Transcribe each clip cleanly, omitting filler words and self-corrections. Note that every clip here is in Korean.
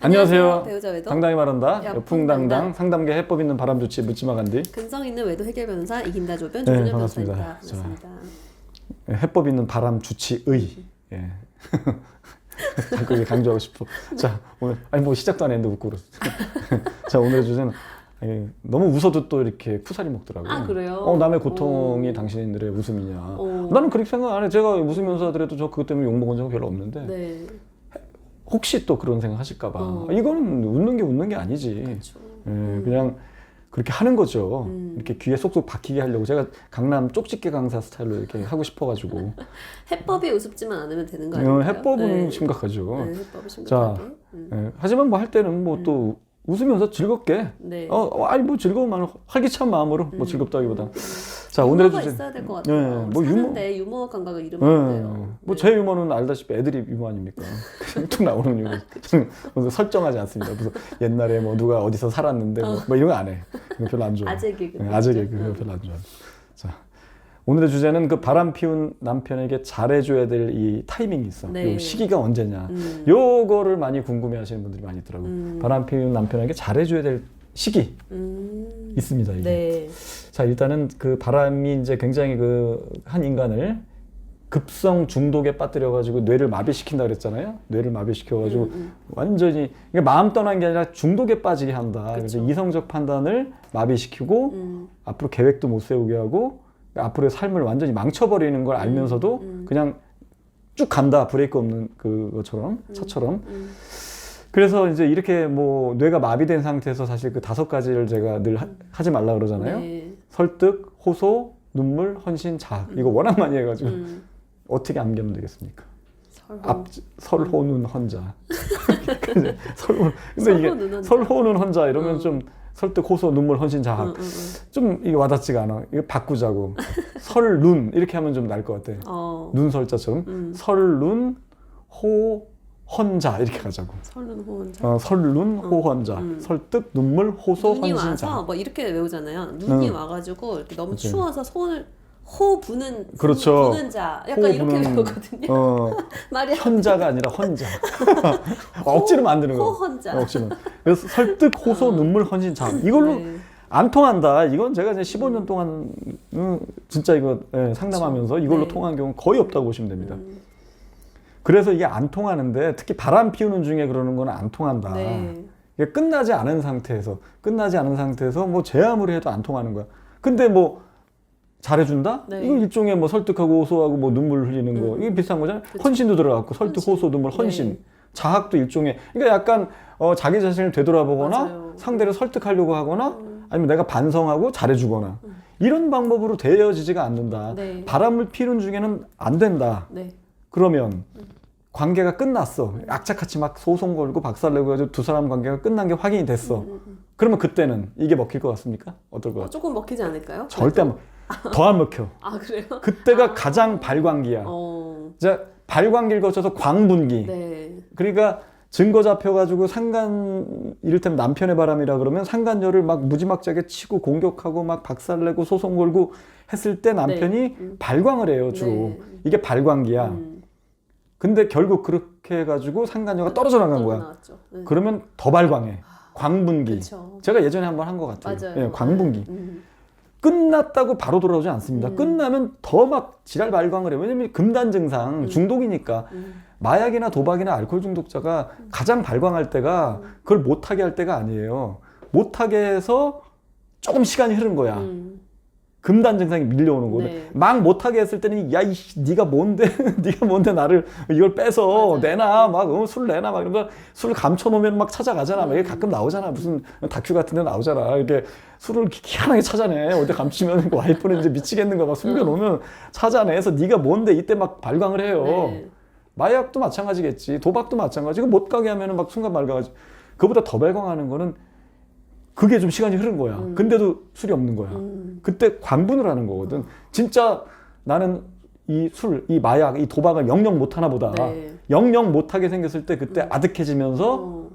안녕하세요. 배우자 외도 당당히 말한다. 여풍당당. 여풍당당 상담계 해법 있는 바람 좋지 묻지마 간디. 근성 있는 외도 해결 변호사 이긴다 조변 네, 조준현 반갑습니다. 변호사입니다. 반갑습니다. 해법 있는 바람 주치의. 예. 자꾸 강조하고 싶어. 자 오늘 뭐 시작도 안 했는데 웃고 그랬어. 자 오늘의 주제는 너무 웃어도 또 이렇게 쿠사리 먹더라고요. 아 그래요? 남의 고통이 당신들의 웃음이냐. 오. 나는 그렇게 생각 안 해. 제가 웃으면서 하더라도 저 그것 때문에 욕먹은 적은 별로 없는데. 네. 혹시 또 그런 생각 하실까봐. 이건 웃는 게 아니지. 그렇죠. 그냥 그렇게 하는 거죠. 이렇게 귀에 쏙쏙 박히게 하려고. 제가 강남 쪽집게 강사 스타일로 이렇게 하고 싶어가지고. 해법이 우습지만 않으면 되는 거 아닌가요? 해법은 네. 심각하죠. 네, 해법이 심각하게. 자, 하지만 뭐 할 때는 뭐 또 웃으면서 즐겁게. 네. 아니 뭐 즐거운 마음, 활기찬 마음으로 뭐 즐겁다기보다. 자, 오늘의 유머가 주제. 있어야 될 것 같아요. 네, 뭐 사는데 유머 감각을 잃으면 안 돼요. 뭐 제 유머는 알다시피 애드립 유머 아닙니까? 그냥 툭 나오는 유머. 저는 설정하지 않습니다. 무슨 옛날에 뭐 누가 어디서 살았는데 뭐 이런 거 안 해. 이거 별로 안 좋아. 아재 개그. 아재 개그 별로 안 좋아. 자, 오늘의 주제는 그 바람 피운 남편에게 잘해줘야 될 이 타이밍이 있어. 네. 요 시기가 언제냐. 요거를 많이 궁금해하시는 분들이 많이 있더라고요. 바람 피운 남편에게 잘해줘야 될 시기 있습니다. 이게. 네. 자, 일단은 그 바람이 이제 굉장히 그 한 인간을 급성 중독에 빠뜨려가지고 뇌를 마비시킨다 그랬잖아요. 뇌를 마비시켜가지고 완전히 이게 마음 떠난 게 아니라 중독에 빠지게 한다. 그래서 이성적 판단을 마비시키고 앞으로 계획도 못 세우게 하고 앞으로의 삶을 완전히 망쳐버리는 걸 알면서도 그냥 쭉 간다. 브레이크 없는 그것처럼 차처럼. 그래서 이제 이렇게 뭐 뇌가 마비된 상태에서 사실 그 5가지를 제가 늘 하지 말라 그러잖아요. 네. 설득, 호소, 눈물, 헌신, 자학. 이거 워낙 많이 해가지고 어떻게 암기하면 되겠습니까? 설호는 헌자. 근데 이게 설호는 헌자 이러면 좀 설득, 호소, 눈물, 헌신, 자학. 좀 이게 와닿지가 않아. 이거 바꾸자고. 설, 눈 이렇게 하면 좀 나을 것 같아. 눈설자처럼. 설, 눈, 호, 헌자 이렇게 가자고. 설눈 호헌자. 설눈 호헌자. 설득 눈물 호소 눈이 헌신자. 와서 뭐 이렇게 외우잖아요. 눈이 와가지고 이렇게 너무 그치. 추워서 손을 호 부는 그렇죠. 부는 자 약간 이렇게 외우거든요. 말이 헌자가 아니라 헌자. 억지로 만드는 거. 호헌자. 억지로. 그래서 설득 호소 눈물 헌신자. 이걸로 네. 안 통한다. 이건 제가 이제 15년 동안 진짜 이거 상담하면서 이걸로 네. 통한 경우 거의 없다고 보시면 됩니다. 그래서 이게 안 통하는데 특히 바람 피우는 중에 그러는 건 안 통한다. 네. 이게 끝나지 않은 상태에서 뭐 제 아무리 해도 안 통하는 거야. 근데 뭐 잘해준다? 네. 이거 일종의 뭐 설득하고 호소하고 뭐 눈물 흘리는 거 이게 비슷한 거잖아요. 그쵸. 헌신도 들어갔고 설득, 호소, 눈물, 헌신, 네. 자학도 일종의 그러니까 약간 자기 자신을 되돌아보거나 맞아요. 상대를 설득하려고 하거나 아니면 내가 반성하고 잘해주거나 이런 방법으로 되어지지가 않는다. 네. 바람을 피우는 중에는 안 된다. 네. 그러면 관계가 끝났어. 악착같이 막 소송 걸고 박살내고 해가지고 두 사람 관계가 끝난 게 확인이 됐어. 그러면 그때는 이게 먹힐 것 같습니까? 어떨 것 같아요? 조금 먹히지 않을까요? 절대 더 안 먹혀. 아 그래요? 그때가 가장 발광기야. 이제 발광기를 거쳐서 광분기. 네. 그러니까 증거 잡혀가지고 이를테면 남편의 바람이라 그러면 상간녀를 막 무지막지하게 치고 공격하고 막 박살내고 소송 걸고 했을 때 남편이 발광을 해요, 주로. 네. 이게 발광기야. 근데 결국 그렇게 해가지고 상간녀가 떨어져 나간 거야. 네. 그러면 더 발광해. 광분기. 그쵸. 제가 예전에 한번 한 것 같아요. 맞아요. 예, 광분기. 끝났다고 바로 돌아오지 않습니다. 끝나면 더 막 지랄 발광을 해요. 왜냐면 금단 증상, 중독이니까. 마약이나 도박이나 알코올 중독자가 가장 발광할 때가 그걸 못하게 할 때가 아니에요. 못하게 해서 조금 시간이 흐른 거야. 금단 증상이 밀려오는 거거든. 네. 막 못하게 했을 때는 야, 네가 뭔데 네가 뭔데 나를 이걸 빼서 맞아요. 내놔 막 술 내놔 막 이런 거 술 감춰놓으면 막 찾아가잖아. 막 이게 가끔 나오잖아. 무슨 다큐 같은 데 나오잖아. 이렇게 술을 희한하게 찾아내. 어디 감추면 와이프는 이제 미치겠는 거 막 숨겨놓으면 찾아내서 네가 뭔데 이때 막 발광을 해요. 네. 마약도 마찬가지겠지. 도박도 마찬가지고 못 가게 하면은 막 순간 발광하지. 그보다 더 발광하는 거는 그게 좀 시간이 흐른 거야. 근데도 술이 없는 거야. 그때 광분을 하는 거거든. 진짜 나는 이 술, 이 마약, 이 도박을 영영 못하나 보다. 네. 영영 못하게 생겼을 때 그때 아득해지면서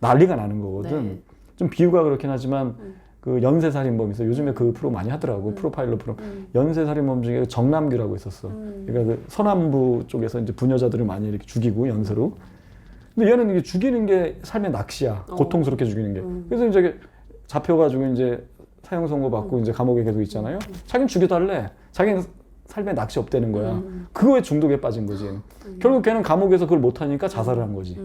난리가 나는 거거든. 네. 좀 비유가 그렇긴 하지만 그 연쇄살인범 있어. 요즘에 그 프로 많이 하더라고. 프로파일러 프로. 연쇄살인범 중에 정남규라고 있었어. 그러니까 그 서남부 쪽에서 이제 부녀자들을 많이 이렇게 죽이고 연쇄로. 근데 얘는 이게 죽이는 게 삶의 낚시야. 고통스럽게 죽이는 게. 그래서 이제 잡혀가지고 이제 사형 선고 받고 이제 감옥에 계속 있잖아요. 자기는 죽여달래. 자기는 삶에 낚시 없다는 거야. 그거에 중독에 빠진 거지. 얘는. 결국 걔는 감옥에서 그걸 못하니까 자살을 한 거지.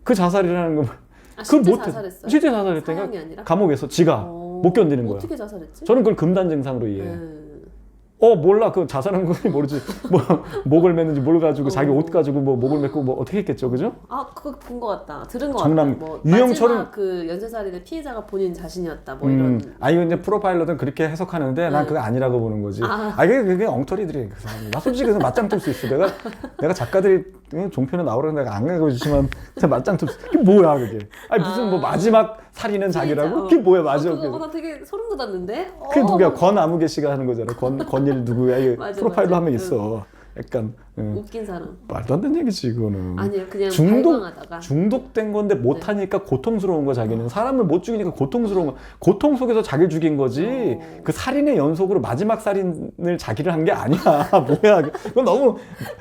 그 자살이라는 건 그걸 실제 못해. 자살했어요? 실제 사형이 자살했다니까 아니라? 감옥에서 지가 못 견디는 거야. 어떻게 자살했지? 저는 그걸 금단 증상으로 이해해. 몰라. 그 자살한 건 모르지. 뭐 목을 맸는지 뭘 가지고 자기 옷 가지고 뭐 목을 맸고 뭐 어떻게 했겠죠, 그죠? 그거 본 것 같다. 들은 것 정남- 같다. 뭐 유형철은- 마지막 그 연쇄살인의 피해자가 본인 자신이었다. 뭐 이런. 이거 이제 프로파일러는 그렇게 해석하는데 난 그거 아니라고 보는 거지. 그게 엉터리들이 그 사람. 나 솔직히 그래서 맞짱 뜰 수 있어. 내가 작가들이 종편에 나오라고 내가 안 가르치지만 진짜 맞짱 뜰 수. 그게 뭐야 그게? 무슨 뭐 마지막 살인은 자기라고? 그게 뭐야 마지막? 그거 나 되게 소름 돋았는데. 그게 누구야? 권아무개 씨가 하는 거잖아. 권일 누구야? 이게 맞아, 프로파일러 맞아. 한 명 있어. 약간 웃긴 사람. 말도 안 되는 얘기지 그거는. 아니요, 그냥 음. 발광하다가. 중독된 건데 못 하니까 고통스러운 거 자기는. 사람을 못 죽이니까 고통스러운 거. 고통 속에서 자기를 죽인 거지. 그 살인의 연속으로 마지막 살인을 자기를 한 게 아니야. 뭐야? 그건 너무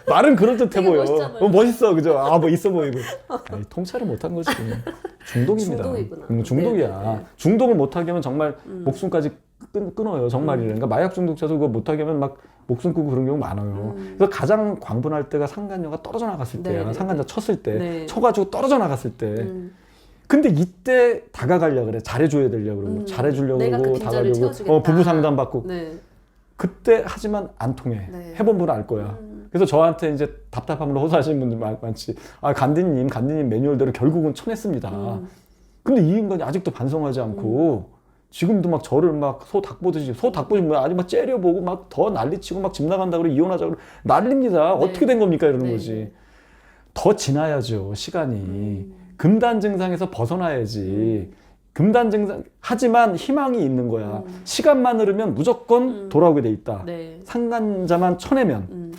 말은 그럴듯해 되게 보여. 멋있잖아요. 멋있어, 그죠? 뭐 있어 보이고. 통찰을 못 한 거지. 중독입니다. 중독이구나. 중독이야. 네네네. 중독을 못 하게 하면 정말 목숨까지 끊어요. 정말이래. 그러니까 마약 중독자도 그거 못 하게 하면 막 목숨 끊고 그런 경우 많아요. 그래서 가장 광분할 때가 상간녀가 떨어져 나갔을 때야. 네네네. 상간녀 쳤을 때. 네. 쳐가지고 떨어져 나갔을 때. 근데 이때 다가가려고 그래. 잘해줘야 되려고 그러고. 잘해주려고 내가 그 그러고 빈자리를 다가려고. 채워주겠다. 부부 상담 받고. 네. 그때 하지만 안 통해. 네. 해본 분은 알 거야. 그래서 저한테 이제 답답함으로 호소하시는 분들 많지. 간디님 매뉴얼대로 결국은 쳐냈습니다. 근데 이 인간이 아직도 반성하지 않고 지금도 막 저를 막 소 닭 보듯이 뭐야 아주 막 째려보고 막 더 난리치고 막 집 나간다 그러고 이혼하자 그러고 난립니다. 네. 어떻게 된 겁니까 이러는 네. 거지. 더 지나야죠 시간이. 금단 증상에서 벗어나야지. 금단 증상 하지만 희망이 있는 거야. 시간만 흐르면 무조건 돌아오게 돼 있다. 네. 상간자만 쳐내면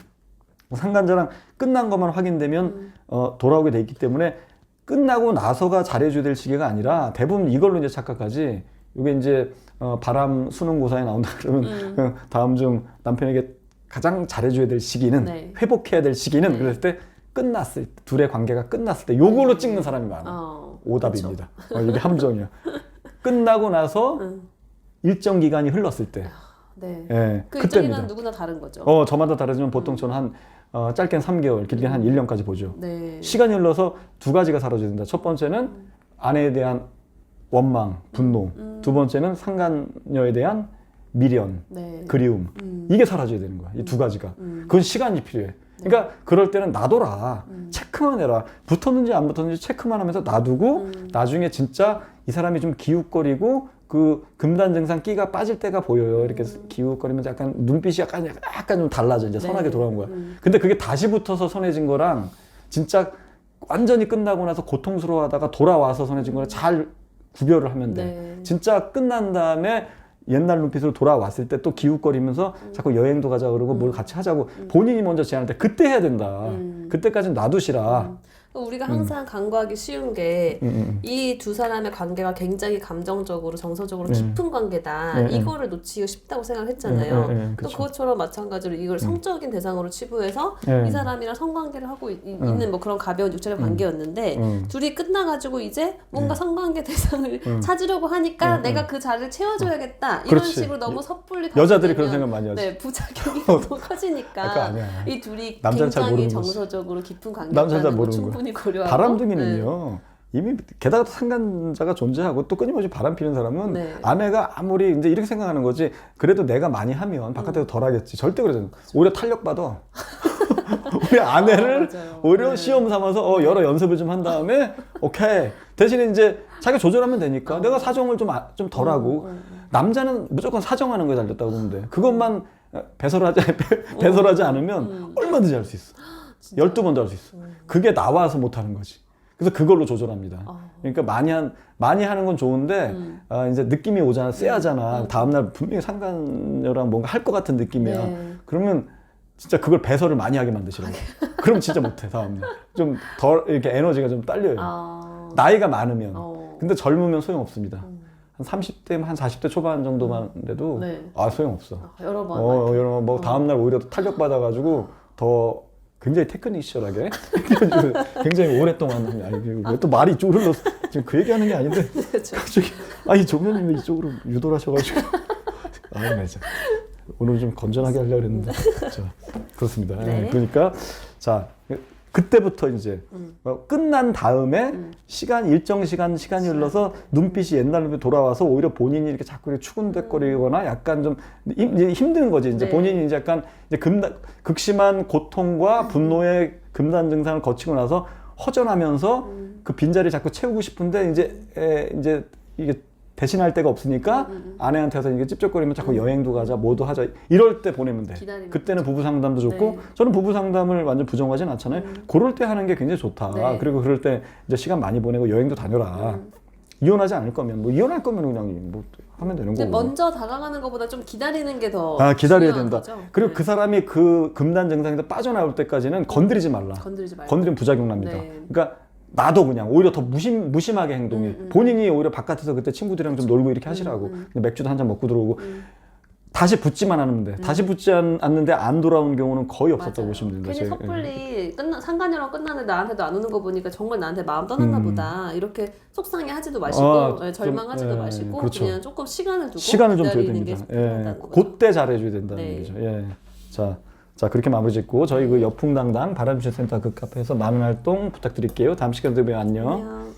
상간자랑 끝난 것만 확인되면 돌아오게 돼 있기 때문에 끝나고 나서가 잘해줘야 될 시기가 아니라 대부분 이걸로 이제 착각하지. 이게 이제 바람 수능고사에 나온다 그러면 다음 중 남편에게 가장 잘해줘야 될 시기는 네. 회복해야 될 시기는 네. 그랬을 때 끝났을 때 둘의 관계가 끝났을 때 요걸로 찍는 사람이 많아. 오답입니다. 이게 함정이야. 끝나고 나서 일정 기간이 흘렀을 때. 네. 예, 그 그때입니다. 일정이란 누구나 다른 거죠. 저마다 다르지만 보통 저는 한 짧게는 3개월, 길게는 한 1년까지 보죠. 네. 시간이 흘러서 두 가지가 사라져야 된다. 첫 번째는 아내에 대한 원망, 분노. 두 번째는 상간녀에 대한 미련, 네. 그리움. 이게 사라져야 되는 거야. 이 두 가지가. 그건 시간이 필요해. 그러니까 그럴 때는 놔둬라. 체크만 해라. 붙었는지 안 붙었는지 체크만 하면서 놔두고 나중에 진짜 이 사람이 좀 기웃거리고 그 금단 증상 끼가 빠질 때가 보여요. 이렇게 기웃거리면서 약간 눈빛이 약간 좀 달라져. 이제 선하게 돌아온 거야. 근데 그게 다시 붙어서 선해진 거랑 진짜 완전히 끝나고 나서 고통스러워하다가 돌아와서 선해진 거랑 잘 구별을 하면 돼. 네. 진짜 끝난 다음에 옛날 눈빛으로 돌아왔을 때 또 기웃거리면서 자꾸 여행도 가자 그러고 뭘 같이 하자고 본인이 먼저 제안할 때 그때 해야 된다. 그때까지는 놔두시라. 우리가 항상 간과하기 쉬운 게 이 두 사람의 관계가 굉장히 감정적으로 정서적으로 깊은 관계다. 이거를 놓치기 쉽다고 생각했잖아요. 또 그쵸. 그것처럼 마찬가지로 이걸 성적인 대상으로 치부해서 이 사람이랑 성관계를 하고 있는 뭐 그런 가벼운 육체적 관계였는데 둘이 끝나가지고 이제 뭔가 성관계 대상을 찾으려고 하니까 내가 그 자리를 채워줘야겠다. 이런 그렇지. 식으로 너무 섣불리 여자들이 가게 그런 되면 생각 많이 하지. 네, 부작용이 너무 커지니까 그거 아니야. 이 둘이 남자는 잘 굉장히 모르는 거지. 정서적으로 깊은 남자는 잘 관계라는 거 모르는 충분히 고려하고 바람둥이는요. 이미 게다가 또 상간자가 존재하고 또 끊임없이 바람 피는 사람은 네. 아내가 아무리 이제 이렇게 생각하는 거지. 그래도 내가 많이 하면 바깥에서 덜 하겠지. 절대 그러잖아. 오히려 탄력받아. 우리 아내를 맞아요. 오히려 네. 시험 삼아서 여러 연습을 좀 한 다음에 오케이. 대신에 이제 자기가 조절하면 되니까 내가 사정을 좀 덜 하고 남자는 무조건 사정하는 거에 달렸다고 보면 돼. 그것만 배설하지 않으면 얼마든지 할 수 있어. 12번도 할 수 있어. 그게 나와서 못 하는 거지. 그래서 그걸로 조절합니다. 그러니까 많이 하는 건 좋은데 이제 느낌이 오잖아, 쎄하잖아. 다음날 분명히 상간녀랑 뭔가 할 것 같은 느낌이야. 네. 그러면 진짜 그걸 배설을 많이 하게 만드시라고. 그럼 진짜 못해 다음날. 좀 덜 이렇게 에너지가 좀 딸려요. 나이가 많으면. 근데 젊으면 소용없습니다. 한 30대, 한 40대 초반 정도만 돼도 네. 소용없어. 여러 번 여러 번 뭐 다음날 오히려 탄력 받아가지고 더 굉장히 테크니컬하게 굉장히 오랫동안 왜 또 말이 이쪽으로 흘러서 지금 그 얘기하는 게 아닌데 그렇죠. 갑자기 아니 조면님이 이쪽으로 유도를 하셔가지고 네, 오늘 좀 건전하게 하려고 했는데 자, 그렇습니다. 네. 그러니까 자 그때부터 이제 끝난 다음에 일정 시간이 흘러서 눈빛이 옛날로 돌아와서 오히려 본인이 이렇게 자꾸 이렇게 추근대거리거나 약간 좀 이제 힘든 거지. 이제 네. 본인이 이제 약간 이제 극심한 고통과 분노의 금단 증상을 거치고 나서 허전하면서 그 빈자리 자꾸 채우고 싶은데 이제 이게 대신할 데가 없으니까 아내한테서 이게 찝쩍거리면 자꾸 여행도 가자, 뭐도 하자 이럴 때 보내면 돼. 기다리면 그때는 부부 상담도 좋고 네. 저는 부부 상담을 완전 부정하진 않잖아요. 그럴 때 하는 게 굉장히 좋다. 네. 그리고 그럴 때 이제 시간 많이 보내고 여행도 다녀라. 이혼하지 않을 거면 뭐 이혼할 거면 그냥 뭐 하면 되는 거고. 먼저 다가가는 것보다 좀 기다리는 게 더 기다려야 중요한 된다. 거죠. 그리고 네. 그 사람이 그 금단 증상에서 빠져나올 때까지는 건드리지 말라. 건드리지 말고. 건드리면 부작용 납니다. 네. 그러니까 나도 그냥 오히려 더 무심하게 행동해. 본인이 오히려 바깥에서 그때 친구들이랑 좀 놀고 이렇게 하시라고. 맥주도 한 잔 먹고 들어오고. 다시 붙지만 않으면 돼. 다시 붙지 않는데 안 돌아온 경우는 거의 없었다고 맞아요. 보시면 됩니다. 괜히 섣불리 상간이랑 끝나는데 나한테도 안 오는 거 보니까 정말 나한테 마음 떠났나 보다. 이렇게 속상해 하지도 마시고 절망하지도 좀, 마시고 그렇죠. 그냥 조금 시간을 두고 시간을 좀 줘야 기다리는 게 됩니다. 중요하다는 거죠. 그때 잘해줘야 된다는 네. 얘기죠. 자 그렇게 마무리 짓고 저희 그 여풍당당 바람주센터 그 카페에서 많은 활동 부탁드릴게요. 다음 시간에 봬요. 안녕. 안녕.